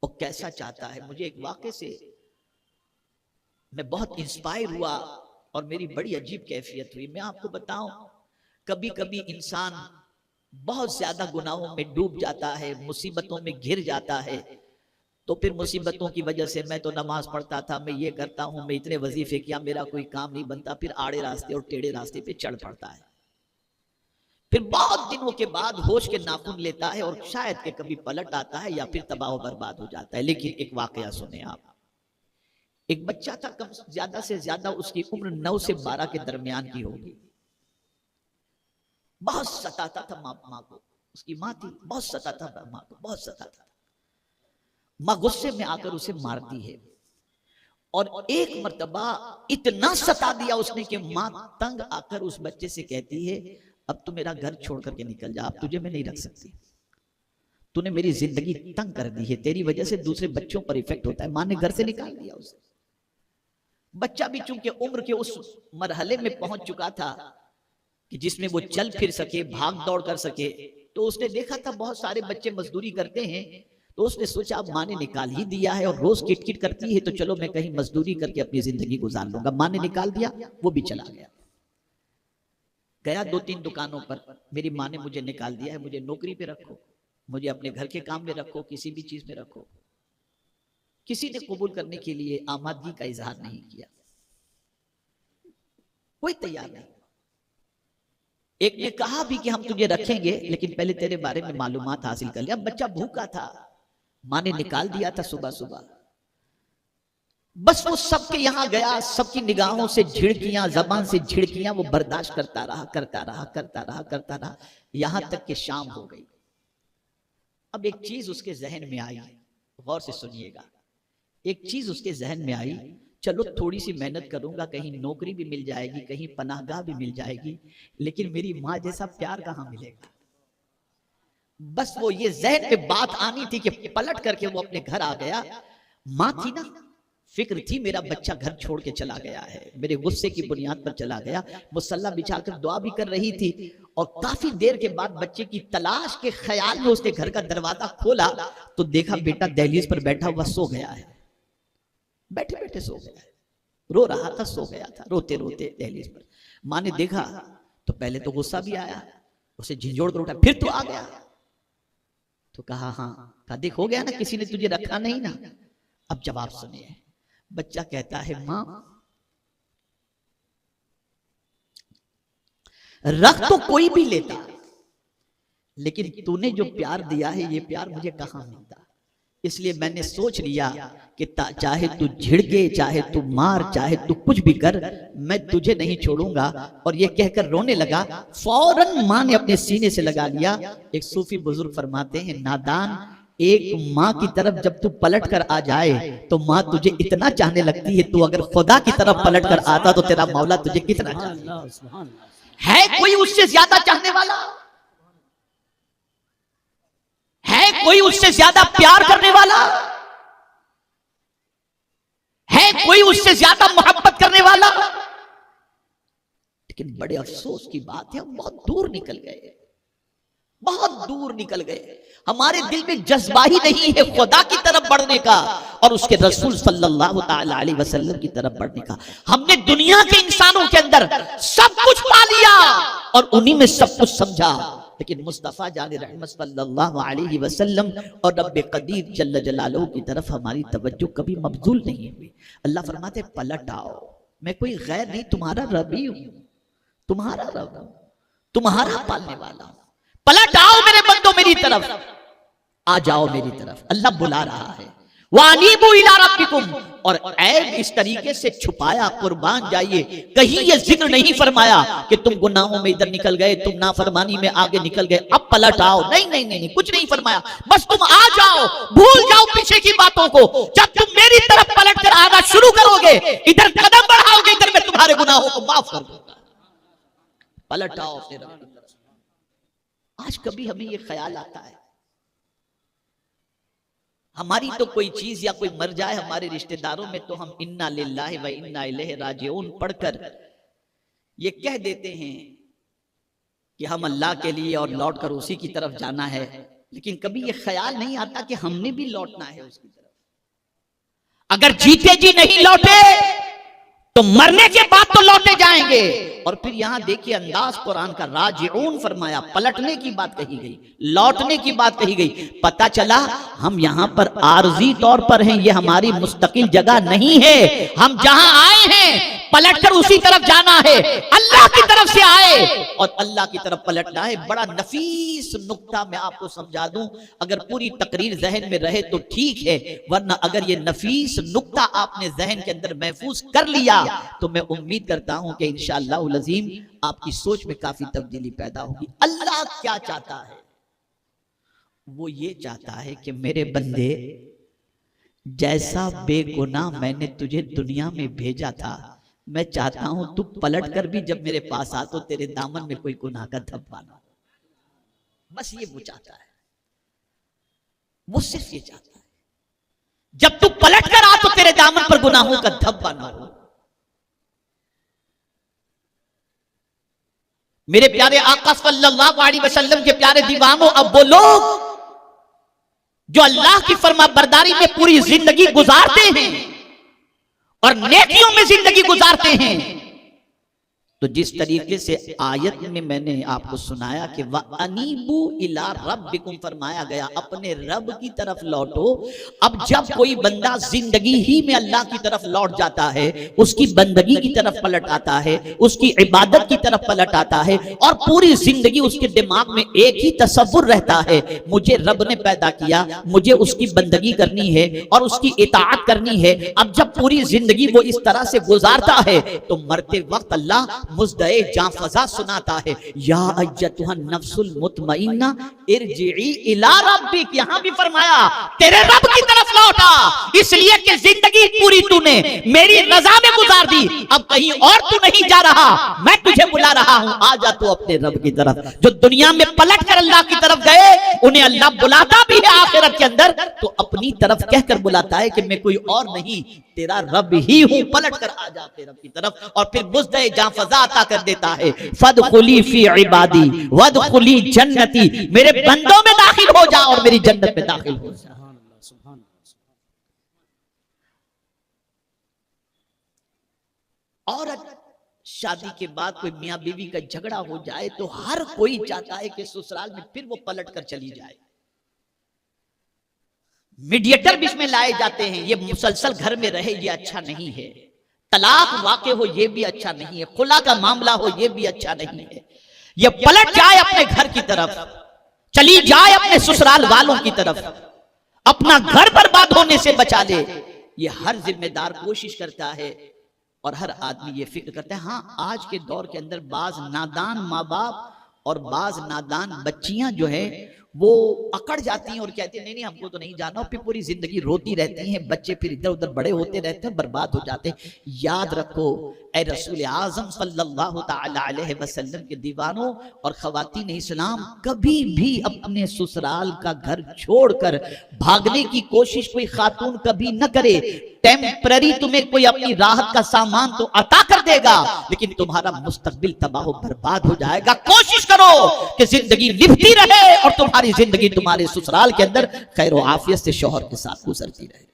और कैसा चाहता है। मुझे एक वाक़े से मैं बहुत इंस्पायर हुआ और मेरी बड़ी अजीब कैफियत हुई। मैं आपको बताऊं, कभी कभी इंसान बहुत ज्यादा गुनाहों में डूब जाता है, मुसीबतों में घिर जाता है, तो फिर मुसीबतों की वजह से मैं तो नमाज पढ़ता था, मैं ये करता हूं, मैं इतने वजीफे किया, मेरा कोई काम नहीं बनता, फिर आड़े रास्ते और टेढ़े रास्ते पे चढ़ पड़ता है। फिर बहुत दिनों के बाद होश के नाखून लेता है और शायद के कभी पलट आता है या फिर तबाह बर्बाद हो जाता है। लेकिन एक वाकया सुने आप। एक बच्चा था, कम ज्यादा से ज्यादा उसकी उम्र 9 से 12 के दरमियान की होगी। बहुत सताता था माँ को। उसकी माँ थी, बहुत सताता था माँ को, बहुत सताता था। माँ गुस्से में आकर उसे मारती है और एक मर्तबा इतना सता दिया उसने कि माँ तंग आकर उस बच्चे से कहती है, अब तू मेरा घर छोड़ करके निकल जा, अब तुझे मैं नहीं रख सकती, तूने मेरी जिंदगी तंग कर दी है, तेरी वजह से दूसरे बच्चों पर इफेक्ट होता है। माँ ने घर से निकाल दिया उसे। बच्चा भी चूंकि उम्र के उस मरहले में पहुंच चुका था कि जिसमें वो चल फिर सके, भाग दौड़ कर सके, तो उसने देखा था बहुत सारे बच्चे मजदूरी करते हैं, तो उसने सोचा अब माँ ने निकाल ही दिया है और रोज किटकिट करती है, तो चलो मैं कहीं मजदूरी करके अपनी जिंदगी गुजार लूंगा। माँ ने निकाल दिया, वो भी चला गया। गया 2-3 दुकानों पर, मेरी माँ ने मुझे निकाल दिया है, मुझे नौकरी पे रखो, मुझे अपने घर के काम में रखो, किसी भी चीज में रखो। किसी ने कबूल करने के लिए आमादगी का इजहार नहीं किया, कोई तैयार नहीं। एक ने कहा भी कि हम तुझे रखेंगे लेकिन पहले तेरे बारे में मालूमात हासिल कर लिया। बच्चा भूखा था, माँ ने निकाल दिया था सुबह सुबह। बस वो सबके यहां गया, सबकी निगाहों से झिड़कियां, जबान से झिड़कियां वो बर्दाश्त करता रहा, करता रहा, करता रहा, करता रहा, यहां तक कि शाम हो गई। अब एक चीज उसके जहन में आई, गौर से सुनिएगा। एक चीज उसके जहन में आई, चलो थोड़ी सी मेहनत करूंगा, कहीं नौकरी भी मिल जाएगी, कहीं पनाहगाह भी मिल जाएगी, लेकिन मेरी माँ जैसा प्यार कहां मिलेगा। बस वो ये जहन में बात आनी थी कि पलट करके वो अपने घर आ गया। माँ थी ना, फिक्र थी, मेरा बच्चा घर छोड़ के चला गया है, मेरे गुस्से की बुनियाद पर चला गया। मुसल्ला बिछाकर दुआ भी कर रही थी और काफी देर के बाद बच्चे की तलाश के ख्याल में उसने घर का दरवाजा खोला तो देखा बेटा दहलीज पर बैठा हुआ सो गया है, बैठे बैठे सो गया है, रो रहा था, सो गया था, रोते रोते दहलीज पर। माँ ने देखा तो पहले तो गुस्सा भी आया, उसे झिंझोड़ कर उठा, फिर तो आ गया। तो कहा हाँ, कहा देख हो गया ना, किसी ने तुझे रखा नहीं ना। अब जवाब सुनिए। बच्चा कहता है माँ रख तो कोई भी लेता, लेकिन तूने जो प्यार दिया है ये प्यार मुझे कहां मिलता। इसलिए मैंने सोच लिया कि चाहे तू झिड़के, चाहे तू मार, चाहे तू कुछ भी कर, मैं तुझे नहीं छोड़ूंगा। और ये कहकर रोने लगा। फौरन माँ ने अपने सीने से लगा लिया। एक सूफी बुजुर्ग फरमाते हैं, नादान, एक माँ की तरफ जब तू पलट कर आ जाए तो माँ तुझे इतना चाहने लगती है, तू अगर खुदा की तरफ पलट कर आता तो तेरा मौला तुझे कितना चाहे। है कोई उससे ज्यादा चाहने वाला? है कोई उससे ज्यादा प्यार करने वाला? है कोई उससे ज्यादा मोहब्बत करने वाला? लेकिन बड़े अफसोस की बात है, हम बहुत दूर निकल गए, बहुत दूर निकल गए। हमारे दिल में जज्बा ही नहीं है खुदा की तरफ बढ़ने का और उसके रसूल सल्लल्लाहु ताला अलैहि वसल्लम की तरफ बढ़ने का। हमने दुनिया के इंसानों के अंदर सब कुछ पा लिया और उन्हीं में सब कुछ समझा, लेकिन मुस्तफा जान रहमत सल्लल्लाहु अलैहि वसल्लम और रब्बे कदीर जल्ल जलालहू की तरफ हमारी तवज्जो कभी मबजूल नहीं हुई। अल्लाह फरमाते पलट आओ, मैं कोई गैर नहीं, तुम्हारा रब ही हूं, तुम्हारा रब हूं, तुम्हारा पालने वाला हूं। पलट आओ मेरे बंदो मेरी तरफ, आ जाओ मेरी तरफ। अल्लाह बुला रहा है, वानीबू इला रब्बिकुम। और ऐब इस तरीके से छुपाया, कुर्बान जाइए। कहीं ये जिक्र नहीं फरमाया कि तुम गुनाहों में इधर निकल गए, तुम नाफरमानी में आगे निकल गए, अब पलट आओ। नहीं नहीं नहीं, कुछ नहीं फरमाया। बस तुम आ जाओ, भूल जाओ पीछे की बातों को। जब तुम मेरी तरफ पलट कर आना शुरू करोगे, इधर कदम बढ़ाओगे, इधर मैं तुम्हारे गुनाहों को माफ कर दूंगा। पलट आओ अपने रब की तरफ। आज कभी हमें ये ख्याल आता है, हमारी तो कोई चीज या कोई मर जाए हमारे रिश्तेदारों में तो हम इन्ना लिल्लाहि व इन्ना इलैहि राजिऊन पढ़कर ये कह देते हैं कि हम अल्लाह के लिए और लौटकर उसी की तरफ जाना है। लेकिन कभी ये ख्याल नहीं आता कि हमने भी लौटना है उसकी तरफ। अगर जीते जी नहीं लौटे तो मरने के बाद तो लौटे जाएंगे। और फिर यहां देखिए अंदाज कुरान का, राजिऊन फरमाया, पलटने की बात कही गई, लौटने की बात कही गई। पता चला हम यहां पर आरजी तौर पर हैं, ये हमारी मुस्तकिल जगह नहीं है। हम जहां आए हैं पलटकर उसी तरफ जाना है, अल्लाह की तरफ से आए और अल्लाह की तरफ पलटना है। बड़ा नफीस नुक्ता मैं आपको समझा दूं, अगर पूरी तकरीर जहन में रहे तो ठीक है, वरना अगर ये नफीस नुक्ता आपने जहन के अंदर महफूज कर लिया तो मैं उम्मीद करता हूं कि इंशाअल्लाह अज़ीम आपकी सोच में काफी तब्दीली पैदा होगी। अल्लाह क्या चाहता है? वो ये चाहता है कि मेरे बंदे, जैसा बेगुनाह मैंने तुझे दुनिया में भेजा था, मैं चाहता हूं तू पलट कर भी जब मेरे पास आ तो तेरे दामन में कोई गुनाह का धब्बा ना हो। बस ये वो चाहता है, वो सिर्फ ये चाहता है जब तू पलट कर आ तो तेरे दामन पर गुनाहों का धब्बा ना हो। मेरे प्यारे आका सल्लल्लाहु अलैहि वसल्लम के प्यारे दीवानों, अब वो लोग जो अल्लाह की फरमाबरदारी में पूरी जिंदगी गुजारते हैं और नेकियों में जिंदगी गुजारते हैं, तो जिस तरीके से आयत में मैंने आपको सुनाया कि व अनीबू इला रब्बिकुम फरमाया गया, अपने रब की तरफ लौटो। अब जब कोई बंदा जिंदगी ही में अल्लाह की तरफ लौट जाता है, उसकी बंदगी की तरफ पलट आता है, उसकी इबादत की तरफ पलट आता है और पूरी जिंदगी उसके दिमाग में एक ही तसव्वुर रहता है, मुझे रब ने पैदा किया, मुझे उसकी बंदगी करनी है और उसकी इताअत करनी है। अब जब पूरी जिंदगी वो इस तरह से गुजारता है तो मरते वक्त अल्लाह मुज़दए जाफज़ा सुनाता है, या अय्यतुहा नफ्सुल मुतमइन्ना इरजिई इला रब्बिक। यहां भी फरमाया तेरे रब की तरफ लौटा, इसलिए कि जिंदगी पूरी तूने मेरी रजा में गुजार दी, अब कहीं और तू नहीं जा रहा, मैं तुझे बुला रहा हूं, आ जा तू अपने रब की तरफ। जो दुनिया में पलट कर अल्लाह की तरफ गए उन्हें अल्लाह बुलाता भी है आखिरत के अंदर, तो अपनी तरफ कहकर बुलाता है कि मैं कोई और नहीं, तेरा रब ही हूं, पलट कर आ जा अपने रब की तरफ। और फिर मुज़दए जाफज़ा अता कर देता है, फदखुली फी इबादी वदखुली जन्नती, मेरे बंदों में दाखिल हो जा और मेरी जन्नत में दाखिल हो जा। और शादी के बाद कोई मियां बीवी का झगड़ा हो जाए तो हर कोई चाहता है कि ससुराल में फिर वो पलट कर चली जाए। मीडिएटर बीच में लाए जाते हैं, ये मुसलसल घर में रहे ये अच्छा नहीं है, तलाक वाक़े हो ये भी अच्छा नहीं है, खुला का मामला हो ये भी अच्छा नहीं है, ये पलट जाए अपने घर की तरफ, चली जाए अपने ससुराल वालों की तरफ, अपना घर बर्बाद होने से बचा ले। ये हर जिम्मेदार कोशिश करता है और हर आदमी ये फिक्र करता है। हाँ, आज के दौर के अंदर बाज नादान माँ बाप और बाज नादान बच्चियां जो है वो अकड़ जाती हैं और कहती हैं नहीं नहीं हमको तो नहीं जाना, और फिर पूरी जिंदगी रोती रहती हैं, बच्चे फिर इधर उधर बड़े होते रहते हैं, बर्बाद हो जाते हैं। याद रखो ए रसूल आज़म सल्लल्लाहु ताला अलैहि वसल्लम के दीवानों और ख़वातीन इस्लाम, कभी भी अपने ससुराल का घर छोड़कर भागने की कोशिश कोई खातून कभी न करे। टेम्पररी तुम्हें कोई अपनी राहत का सामान तो अता कर देगा, लेकिन तुम्हारा मुस्तकबिल तबाह बर्बाद हो जाएगा। कोशिश करो कि जिंदगी निभती रहे और तुम्हारी जिंदगी तुम्हारे ससुराल के अंदर खैर व आफियत से शौहर के साथ गुजरती रहे।